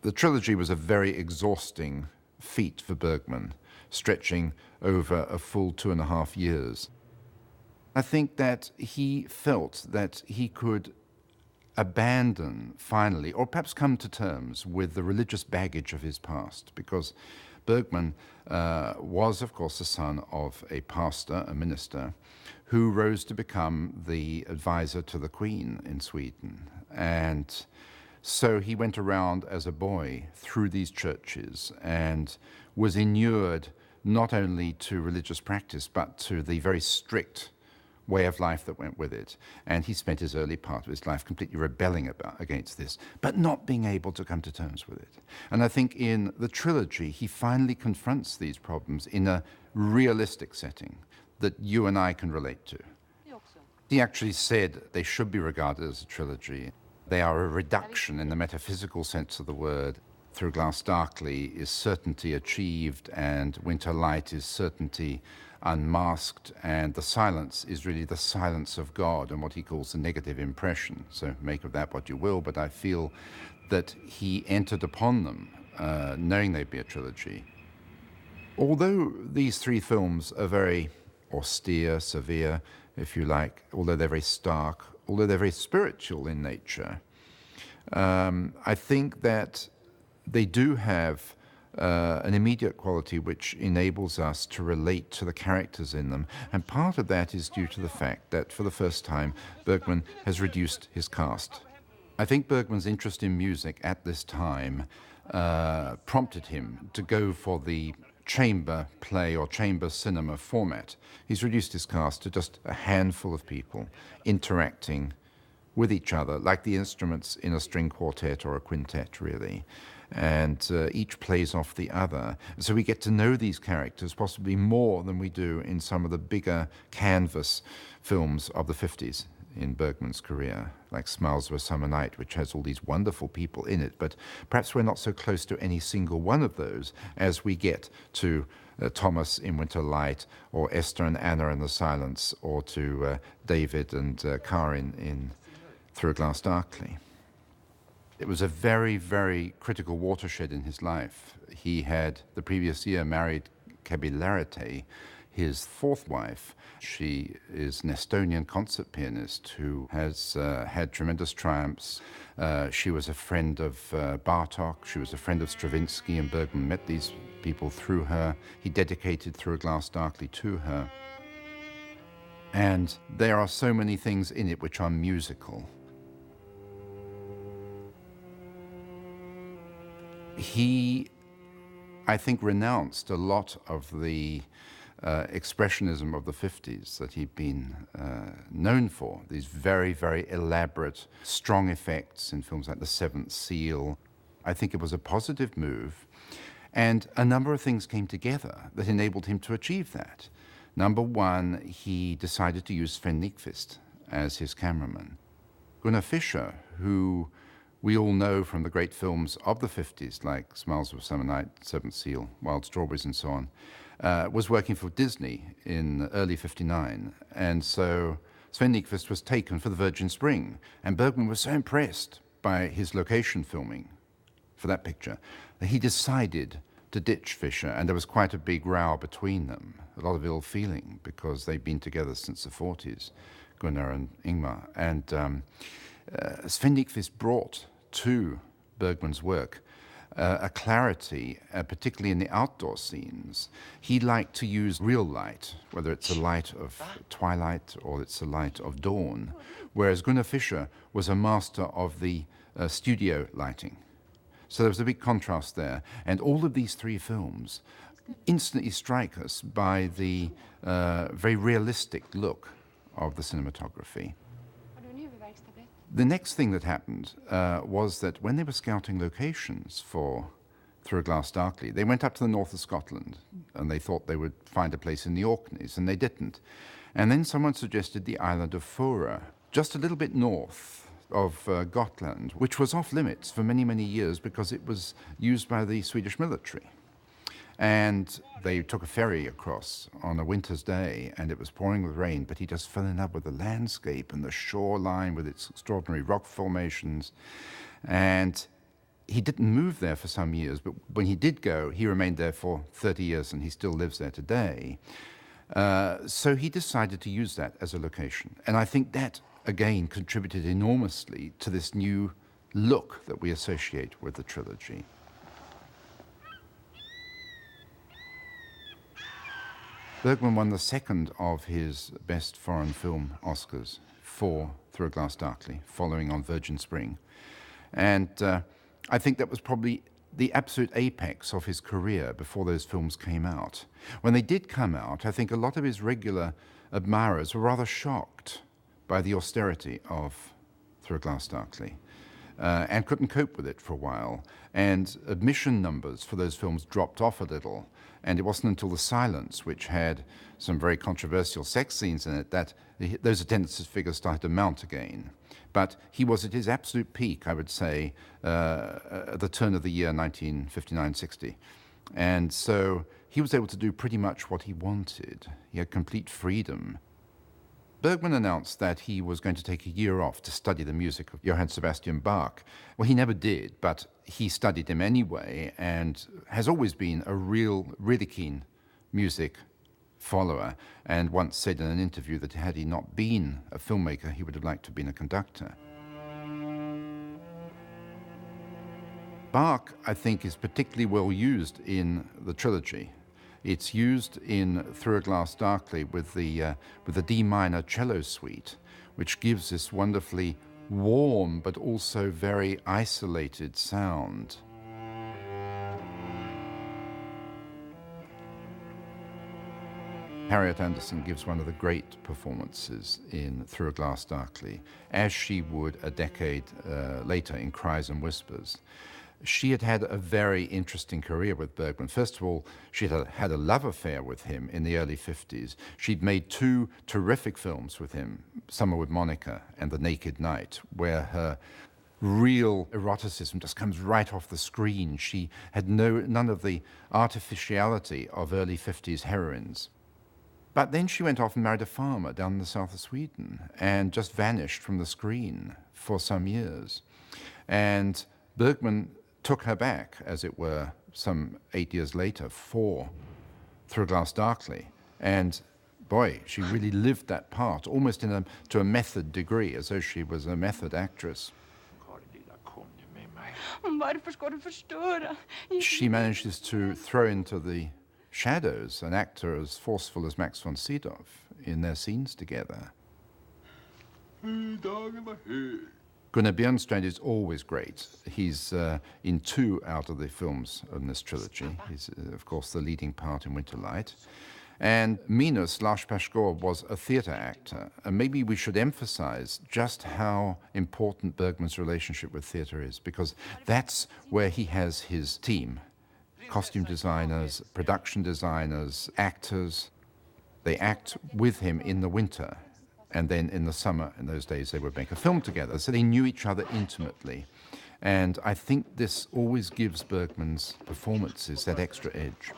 The trilogy was a very exhausting feat for Bergman, stretching over a full 2.5 years. I think that he felt that he could abandon, finally, or perhaps come to terms with the religious baggage of his past, because Bergman was, of course, the son of a pastor, a minister, who rose to become the advisor to the Queen in Sweden. And so he went around as a boy through these churches and was inured not only to religious practice, but to the very strict way of life that went with it. And he spent his early part of his life completely rebelling against this, but not being able to come to terms with it. And I think in the trilogy, he finally confronts these problems in a realistic setting that you and I can relate to. He actually said they should be regarded as a trilogy. They are a reduction in the metaphysical sense of the word. Through Glass Darkly is certainty achieved, and Winter Light is certainty unmasked, and the silence is really the silence of God and what he calls the negative impression. So make of that what you will, but I feel that he entered upon them knowing they'd be a trilogy. Although these three films are very austere, severe, if you like, although they're very stark, although they're very spiritual in nature, I think that they do have an immediate quality which enables us to relate to the characters in them. And part of that is due to the fact that, for the first time, Bergman has reduced his cast. I think Bergman's interest in music at this time prompted him to go for the chamber play or chamber cinema format. He's reduced his cast to just a handful of people interacting with each other, like the instruments in a string quartet or a quintet, really. And each plays off the other. So we get to know these characters possibly more than we do in some of the bigger canvas films of the 50s in Bergman's career, like Smiles of a Summer Night, which has all these wonderful people in it. But perhaps we're not so close to any single one of those as we get to Thomas in Winter Light, or Esther and Anna in The Silence, or to David and Karin in Through a Glass Darkly. It was a very, very critical watershed in his life. He had, the previous year, married Kabilarite, his fourth wife. She is an Estonian concert pianist who has had tremendous triumphs. She was a friend of Bartók. She was a friend of Stravinsky, and Bergman met these people through her. He dedicated Through a Glass Darkly to her. And there are so many things in it which are musical. He, I think, renounced a lot of the expressionism of the 50s that he'd been known for, these very, very elaborate, strong effects in films like The Seventh Seal. I think it was a positive move, and a number of things came together that enabled him to achieve that. Number one, he decided to use Sven Nykvist as his cameraman. Gunnar Fischer, who we all know from the great films of the 50s, like Smiles of a Summer Night, Seventh Seal, Wild Strawberries, and so on, was working for Disney in early '59. And so Sven Nykvist was taken for The Virgin Spring. And Bergman was so impressed by his location filming for that picture that he decided to ditch Fischer. And there was quite a big row between them, a lot of ill feeling, because they'd been together since the 40s, Gunnar and Ingmar. And Sven Nykvist brought to Bergman's work a clarity, particularly in the outdoor scenes. He liked to use real light, whether it's the light of twilight or it's the light of dawn, whereas Gunnar Fischer was a master of the studio lighting. So there was a big contrast there. And all of these three films instantly strike us by the very realistic look of the cinematography. The next thing that happened was that when they were scouting locations for Through a Glass Darkly, they went up to the north of Scotland and they thought they would find a place in the Orkneys, and they didn't. And then someone suggested the island of Fura, just a little bit north of Gotland, which was off limits for many, many years because it was used by the Swedish military. And they took a ferry across on a winter's day, and it was pouring with rain, but he just fell in love with the landscape and the shoreline with its extraordinary rock formations. And he didn't move there for some years, but when he did go, he remained there for 30 years, and he still lives there today. So he decided to use that as a location. And I think that, again, contributed enormously to this new look that we associate with the trilogy. Bergman won the second of his Best Foreign Film Oscars for Through a Glass Darkly, following on Virgin Spring. And I think that was probably the absolute apex of his career before those films came out. When they did come out, I think a lot of his regular admirers were rather shocked by the austerity of Through a Glass Darkly, and couldn't cope with it for a while. And admission numbers for those films dropped off a little. And it wasn't until The Silence, which had some very controversial sex scenes in it, that those attendance figures started to mount again. But he was at his absolute peak, I would say, at the turn of the year 1959-60. And so he was able to do pretty much what he wanted. He had complete freedom. Bergman announced that he was going to take a year off to study the music of Johann Sebastian Bach. Well, he never did, but he studied him anyway and has always been a really keen music follower, and once said in an interview that had he not been a filmmaker, he would have liked to have been a conductor. Bach, I think, is particularly well used in the trilogy. It's used in Through a Glass Darkly with the D minor cello suite, which gives this wonderfully warm but also very isolated sound. Harriet Anderson gives one of the great performances in Through a Glass Darkly, as she would a decade later in Cries and Whispers. She had had a very interesting career with Bergman. First of all, she had a love affair with him in the early 50s. She'd made two terrific films with him, Summer with Monica and The Naked Night, where her real eroticism just comes right off the screen. She had none of the artificiality of early 50s heroines. But then she went off and married a farmer down in the south of Sweden and just vanished from the screen for some years. And Bergman took her back, as it were, some 8 years later for Through a Glass Darkly. And boy, she really lived that part, almost to a method degree, as though she was a method actress. She manages to throw into the shadows an actor as forceful as Max von Sydow in their scenes together. Gunnar Björnstrand is always great. He's in 2 out of the films in this trilogy. He's, of course, the leading part in Winterlight. And Minus, Lars Persgaard, was a theatre actor. And maybe we should emphasize just how important Bergman's relationship with theatre is, because that's where he has his team. Costume designers, production designers, actors. They act with him in the winter. And then in the summer, in those days, they would make a film together. So they knew each other intimately. And I think this always gives Bergman's performances that extra edge.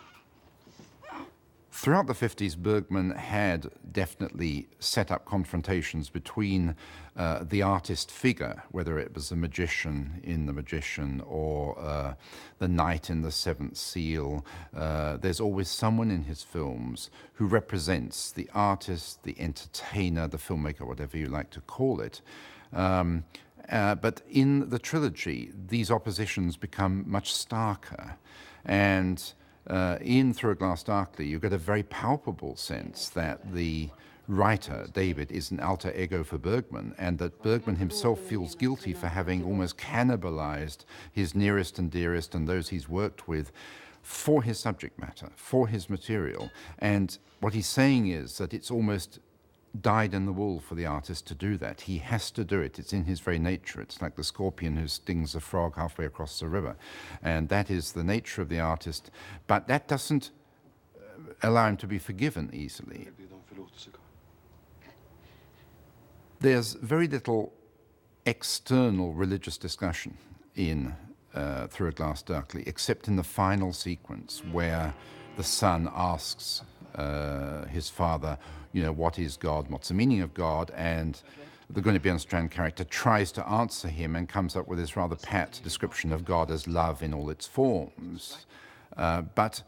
Throughout the 50s, Bergman had definitely set up confrontations between the artist figure, whether it was the magician in The Magician or the knight in The Seventh Seal. There's always someone in his films who represents the artist, the entertainer, the filmmaker, whatever you like to call it. But in the trilogy, these oppositions become much starker. And in Through a Glass Darkly, you get a very palpable sense that the writer, David, is an alter ego for Bergman, and that Bergman himself feels guilty for having almost cannibalized his nearest and dearest and those he's worked with for his subject matter, for his material. And what he's saying is that it's almost dyed in the wool for the artist to do that. He has to do it. It's in his very nature. It's like the scorpion who stings a frog halfway across the river. And that is the nature of the artist. But that doesn't allow him to be forgiven easily. There's very little external religious discussion in Through a Glass Darkly, except in the final sequence where the son asks his father, what is God? What's the meaning of God? And the Guinevere Strand character tries to answer him and comes up with this rather pat description of God as love in all its forms. But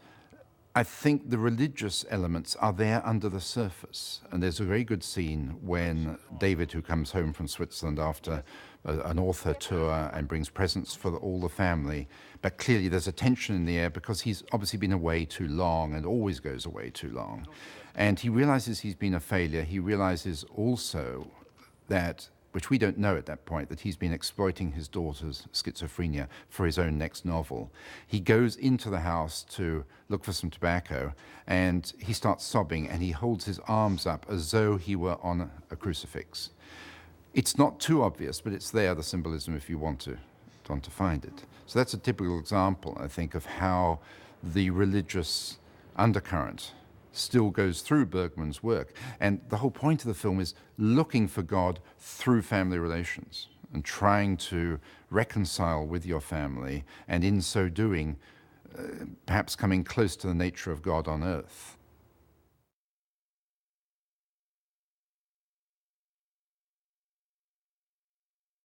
I think the religious elements are there under the surface. And there's a very good scene when David, who comes home from Switzerland after an author tour and brings presents for all the family, but clearly there's a tension in the air because he's obviously been away too long and always goes away too long. And he realizes he's been a failure. He realizes also that, which we don't know at that point, that he's been exploiting his daughter's schizophrenia for his own next novel. He goes into the house to look for some tobacco, and he starts sobbing, and he holds his arms up as though he were on a crucifix. It's not too obvious, but it's there, the symbolism, if you want to find it. So that's a typical example, I think, of how the religious undercurrent still goes through Bergman's work. And the whole point of the film is looking for God through family relations and trying to reconcile with your family, and in so doing, perhaps coming close to the nature of God on earth.